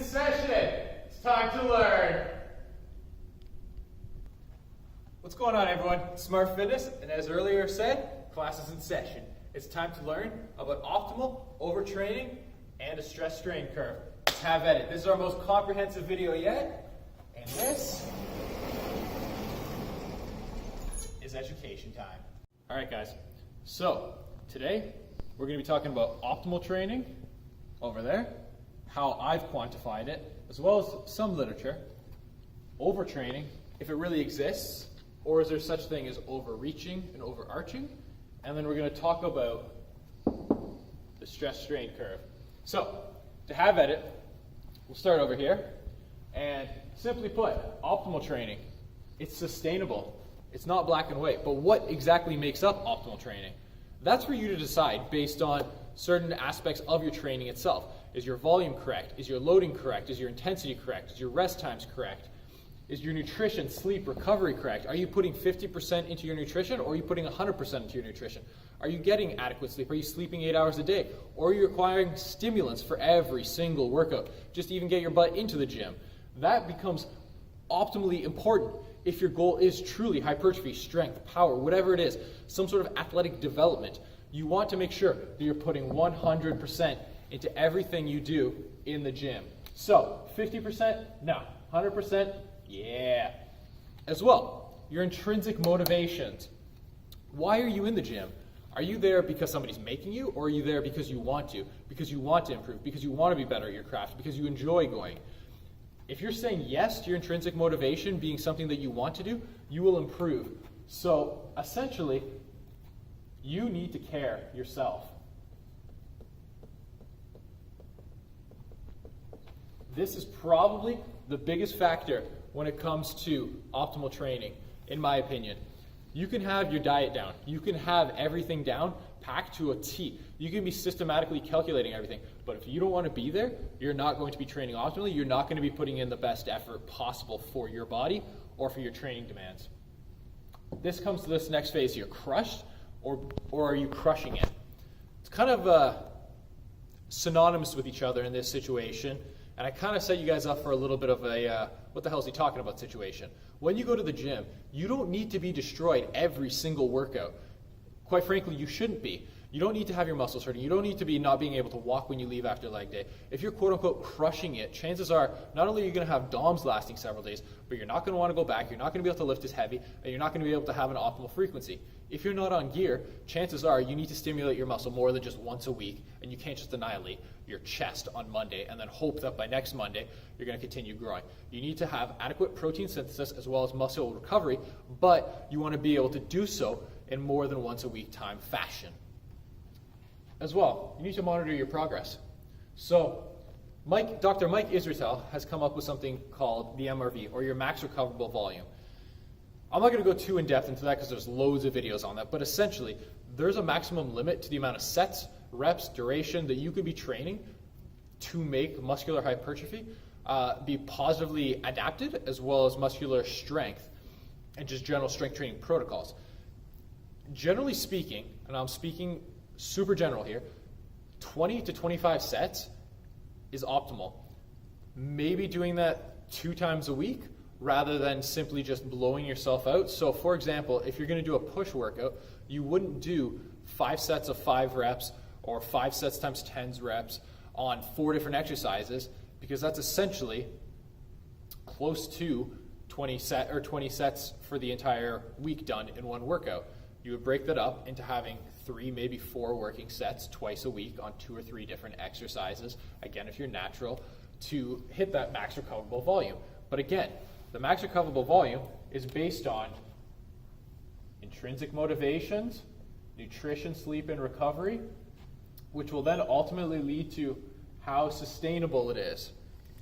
in session. It's time to learn. What's going on, everyone? Smart Fitness, and as earlier said, class is in session. It's time to learn about optimal overtraining and a stress strain curve. Let's have at it. This is our most comprehensive video yet, and this is education time. All right, guys. So today we're going to be talking about optimal training over there, how I've quantified it, as well as some literature, overtraining, if it really exists, or is there such thing as overreaching and overarching, and then we're going to talk about the stress strain curve. So to have at it, we'll start over here, and simply put, optimal training, it's sustainable. It's not black and white, but what exactly makes up optimal training? That's for you to decide based on certain aspects of your training itself. Is your volume correct? Is your loading correct? Is your intensity correct? Is your rest times correct? Is your nutrition, sleep, recovery correct? Are you putting 50% into your nutrition, or are you putting 100% into your nutrition? Are you getting adequate sleep? Are you sleeping 8 hours a day? Or are you requiring stimulants for every single workout, just to even get your butt into the gym? That becomes optimally important if your goal is truly hypertrophy, strength, power, whatever it is, some sort of athletic development. You want to make sure that you're putting 100% into everything you do in the gym. So 50%? No. 100%? Yeah. As well, your intrinsic motivations. Why are you in the gym? Are you there because somebody's making you, or are you there because you want to? Because you want to improve, because you want to be better at your craft, because you enjoy going. If you're saying yes to your intrinsic motivation being something that you want to do, you will improve. So essentially, you need to care yourself. This is probably the biggest factor when it comes to optimal training, in my opinion. You can have your diet down. You can have everything down, packed to a T. You can be systematically calculating everything. But if you don't want to be there, you're not going to be training optimally. You're not going to be putting in the best effort possible for your body or for your training demands. This comes to this next phase here. Crushed, or are you crushing it? It's kind of synonymous with each other in this situation. And I kind of set you guys up for a little bit of a, what the hell is he talking about situation. When you go to the gym, you don't need to be destroyed every single workout. Quite frankly, you shouldn't be. You don't need to have your muscles hurting. You don't need to be not being able to walk when you leave after leg day. If you're quote unquote crushing it, chances are not only are you going to have DOMs lasting several days, but you're not going to want to go back, you're not going to be able to lift as heavy, and you're not going to be able to have an optimal frequency. If you're not on gear, chances are you need to stimulate your muscle more than just once a week, and you can't just annihilate your chest on Monday and then hope that by next Monday you're going to continue growing. You need to have adequate protein synthesis as well as muscle recovery, but you want to be able to do so in more than once a week time fashion. As well, you need to monitor your progress. So Dr. Mike Isratel has come up with something called the MRV, or your max recoverable volume. I'm not going to go too in depth into that because there's loads of videos on that, but essentially there's a maximum limit to the amount of sets, reps, duration that you could be training to make muscular hypertrophy be positively adapted, as well as muscular strength and just general strength training protocols. Generally speaking, and I'm speaking super general here, 20 to 25 sets is optimal. Maybe doing that 2 times a week rather than simply just blowing yourself out. So for example, if you're going to do a push workout, you wouldn't do 5 sets of 5 reps or 5 sets times 10 reps on 4 different exercises, because that's essentially close to 20 sets for the entire week done in one workout. You would break that up into having 3, maybe 4 working sets twice a week on 2 or 3 different exercises, again if you're natural, to hit that max recoverable volume. But again, the max recoverable volume is based on intrinsic motivations, nutrition, sleep, and recovery, which will then ultimately lead to how sustainable it is.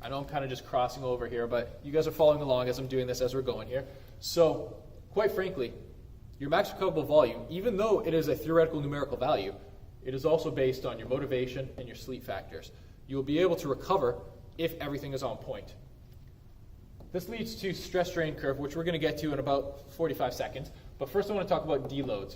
I know I'm kind of just crossing over here, but you guys are following along as I'm doing this as we're going here. So, quite frankly, your max recoverable volume, even though it is a theoretical numerical value, it is also based on your motivation and your sleep factors. You will be able to recover if everything is on point. This leads to stress strain curve, which we're going to get to in about 45 seconds. But first I want to talk about deloads.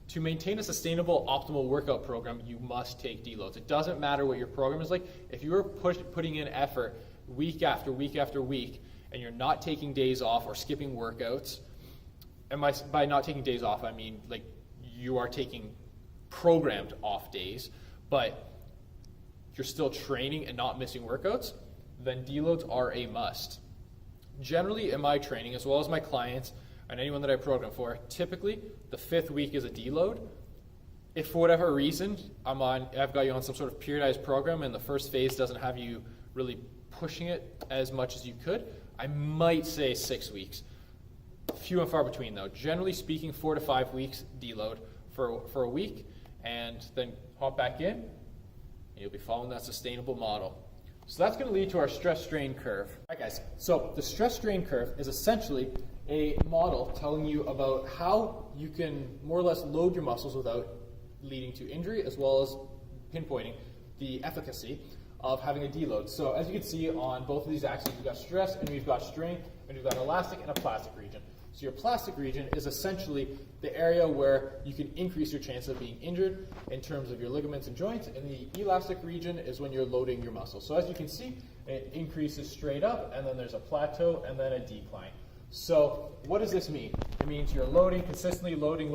To maintain a sustainable, optimal workout program, you must take deloads. It doesn't matter what your program is like. If you're putting in effort week after week after week, and you're not taking days off or skipping workouts, and by not taking days off, I mean like you are taking programmed off days, but you're still training and not missing workouts, then deloads are a must. Generally in my training, as well as my clients and anyone that I program for, typically the 5th week is a deload. If for whatever reason I've got you on some sort of periodized program and the first phase doesn't have you really pushing it as much as you could, I might say 6 weeks. Few and far between though. Generally speaking, 4 to 5 weeks deload for a week, and then hop back in, and you'll be following that sustainable model. So that's going to lead to our stress-strain curve. All right, guys, so the stress-strain curve is essentially a model telling you about how you can more or less load your muscles without leading to injury, as well as pinpointing the efficacy of having a deload. So as you can see on both of these axes, we've got stress and we've got strain, and we've got an elastic and a plastic region. So your plastic region is essentially the area where you can increase your chance of being injured in terms of your ligaments and joints, and the elastic region is when you're loading your muscles. So as you can see, it increases straight up, and then there's a plateau and then a decline. So what does this mean? It means you're loading, consistently loading.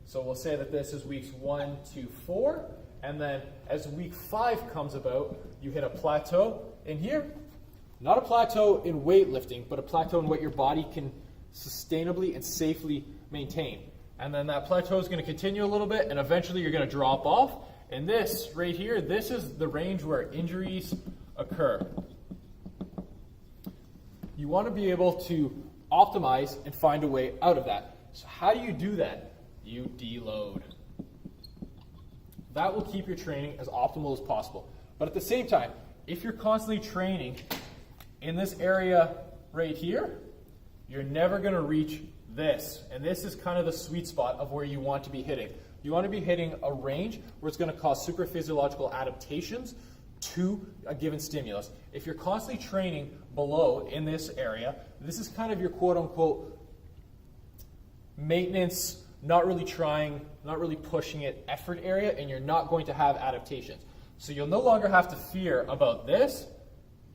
So we'll say that this is weeks 1 to 4, and then as week 5 comes about, you hit a plateau in here. Not a plateau in weightlifting, but a plateau in what your body can sustainably and safely maintain. And then that plateau is going to continue a little bit, and eventually you're going to drop off. And this right here, this is the range where injuries occur. You want to be able to optimize and find a way out of that. So how do you do that? You deload. That will keep your training as optimal as possible. But at the same time, if you're constantly training in this area right here, you're never going to reach this. And this is kind of the sweet spot of where you want to be hitting. You want to be hitting a range where it's going to cause super physiological adaptations to a given stimulus. If you're constantly training below in this area, this is kind of your quote-unquote maintenance, not really trying, not really pushing it effort area, and you're not going to have adaptations. So you'll no longer have to fear about this,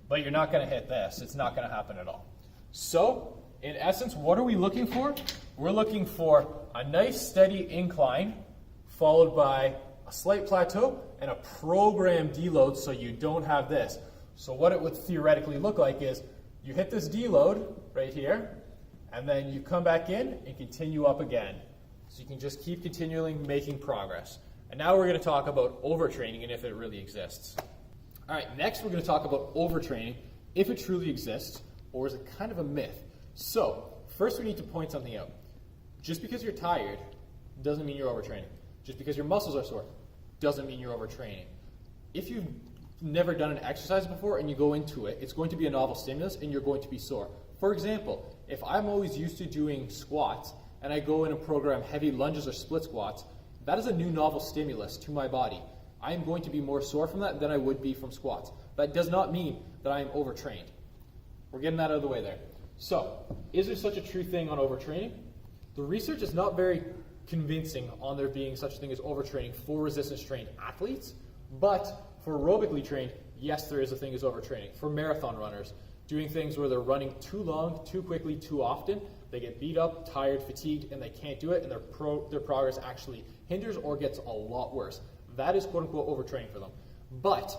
but you're not going to hit this. It's not going to happen at all. So, in essence, what are we looking for? We're looking for a nice steady incline followed by a slight plateau and a programmed deload so you don't have this. So what it would theoretically look like is you hit this deload right here, and then you come back in and continue up again. So you can just keep continually making progress. And now we're going to talk about overtraining and if it really exists. All right, next we're going to talk about overtraining, if it truly exists, or is it kind of a myth? So, first we need to point something out. Just because you're tired doesn't mean you're overtraining. Just because your muscles are sore doesn't mean you're overtraining. If you've never done an exercise before and you go into it, it's going to be a novel stimulus and you're going to be sore. For example, if I'm always used to doing squats and I go in and program heavy lunges or split squats, that is a new novel stimulus to my body. I am going to be more sore from that than I would be from squats. That does not mean that I am overtrained. We're getting that out of the way there. So, is there such a true thing on overtraining? The research is not very convincing on there being such a thing as overtraining for resistance trained athletes, but for aerobically trained, yes, there is a thing as overtraining. For marathon runners, doing things where they're running too long, too quickly, too often, they get beat up, tired, fatigued, and they can't do it, and their progress actually hinders or gets a lot worse. That is quote-unquote overtraining for them. But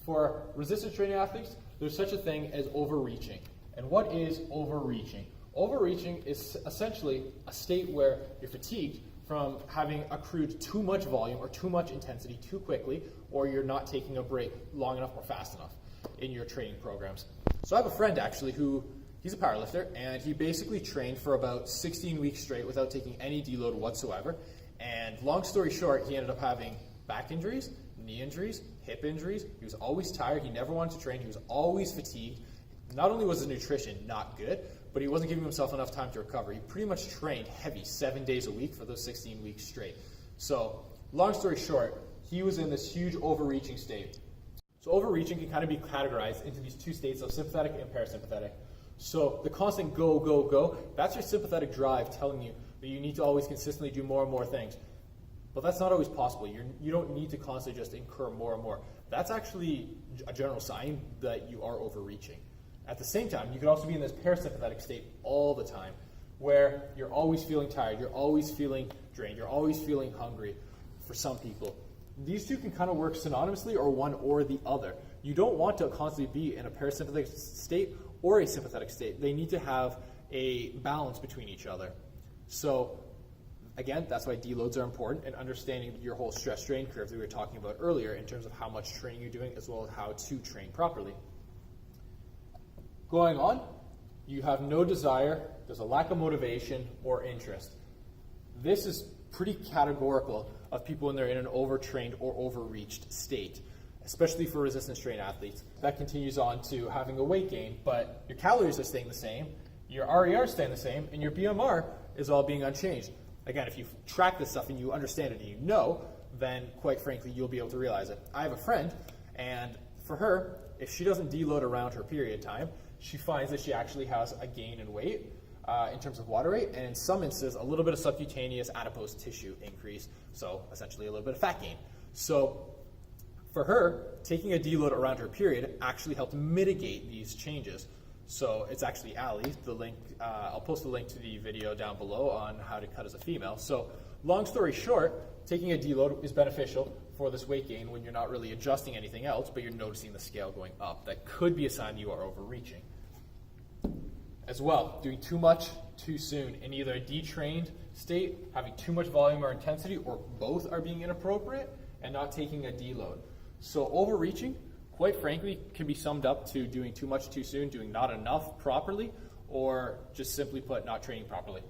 for resistance training athletes, there's such a thing as overreaching. And what is overreaching? Overreaching is essentially a state where you're fatigued from having accrued too much volume or too much intensity too quickly, or you're not taking a break long enough or fast enough in your training programs. So I have a friend actually who, he's a powerlifter, and he basically trained for about 16 weeks straight without taking any deload whatsoever. And long story short, he ended up having back injuries, knee injuries, hip injuries. He was always tired. He never wanted to train. He was always fatigued. Not only was his nutrition not good, but he wasn't giving himself enough time to recover. He pretty much trained heavy 7 days a week for those 16 weeks straight. So long story short, he was in this huge overreaching state. So overreaching can kind of be categorized into these two states of sympathetic and parasympathetic. So the constant go, go, go, that's your sympathetic drive telling you that you need to always consistently do more and more things. But that's not always possible. You don't need to constantly just incur more and more. that's actually a general sign that you are overreaching. At the same time, you could also be in this parasympathetic state all the time, where you're always feeling tired, you're always feeling drained, you're always feeling hungry for some people. These two can kind of work synonymously, or one or the other. You don't want to constantly be in a parasympathetic state or a sympathetic state. They need to have a balance between each other. So again, that's why deloads are important, and understanding your whole stress-strain curve that we were talking about earlier in terms of how much training you're doing as well as how to train properly. Going on, you have no desire, there's a lack of motivation or interest. This is pretty categorical of people when they're in an overtrained or overreached state, especially for resistance trained athletes. That continues on to having a weight gain, but your calories are staying the same, your RER is staying the same, and your BMR is all being unchanged. Again, if you track this stuff and you understand it and you know, then quite frankly, you'll be able to realize it. I have a friend, and for her, if she doesn't deload around her period time, she finds that she actually has a gain in weight in terms of water weight, and in some instances, a little bit of subcutaneous adipose tissue increase, so essentially a little bit of fat gain. So for her, taking a deload around her period actually helped mitigate these changes. So it's actually Allie, the link, I'll post the link to the video down below on how to cut as a female. So long story short, taking a deload is beneficial for this weight gain when you're not really adjusting anything else, but you're noticing the scale going up. That could be a sign you are overreaching. As well, doing too much too soon in either a detrained state, having too much volume or intensity, or both are being inappropriate, and not taking a deload. So overreaching, quite frankly, can be summed up to doing too much too soon, doing not enough properly, or just simply put, not training properly.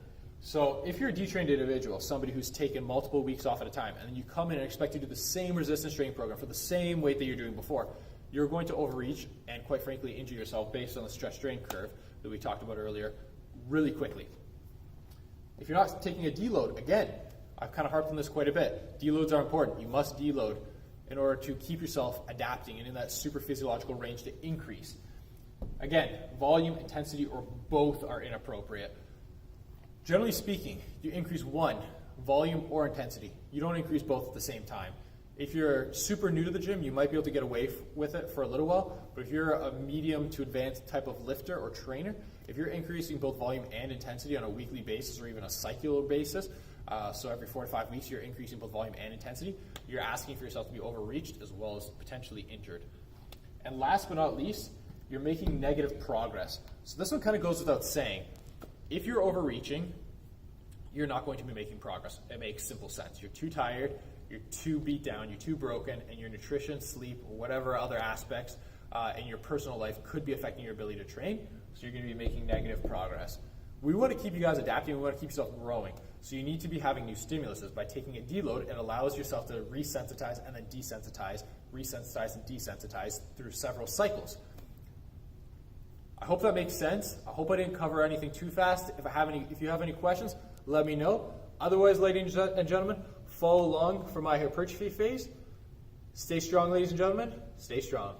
So if you're a detrained individual, somebody who's taken multiple weeks off at a time, and then you come in and expect to do the same resistance training program for the same weight that you're doing before, you're going to overreach and quite frankly injure yourself based on the stress-strain curve that we talked about earlier really quickly. If you're not taking a deload, again, I've kind of harped on this quite a bit. Deloads are important. You must deload in order to keep yourself adapting and in that super physiological range to increase. Again, volume, intensity, or both are inappropriate. Generally speaking, you increase one, volume or intensity. You don't increase both at the same time. If you're super new to the gym, you might be able to get away with it for a little while, but if you're a medium to advanced type of lifter or trainer, if you're increasing both volume and intensity on a weekly basis or even a cyclical basis, so every 4 to 5 weeks you're increasing both volume and intensity, you're asking for yourself to be overreached as well as potentially injured. And last but not least, you're making negative progress. So this one kind of goes without saying. If you're overreaching, you're not going to be making progress. It makes simple sense. You're too tired, you're too beat down, you're too broken, and your nutrition, sleep, or whatever other aspects in your personal life could be affecting your ability to train, so you're going to be making negative progress. We want to keep you guys adapting, we want to keep yourself growing, so you need to be having new stimuluses. By taking a deload, it allows yourself to resensitize and then desensitize, resensitize and desensitize through several cycles. I hope that makes sense. I hope I didn't cover anything too fast. If you have any questions, let me know. Otherwise, ladies and gentlemen, follow along for my hypertrophy phase. Stay strong, ladies and gentlemen. Stay strong.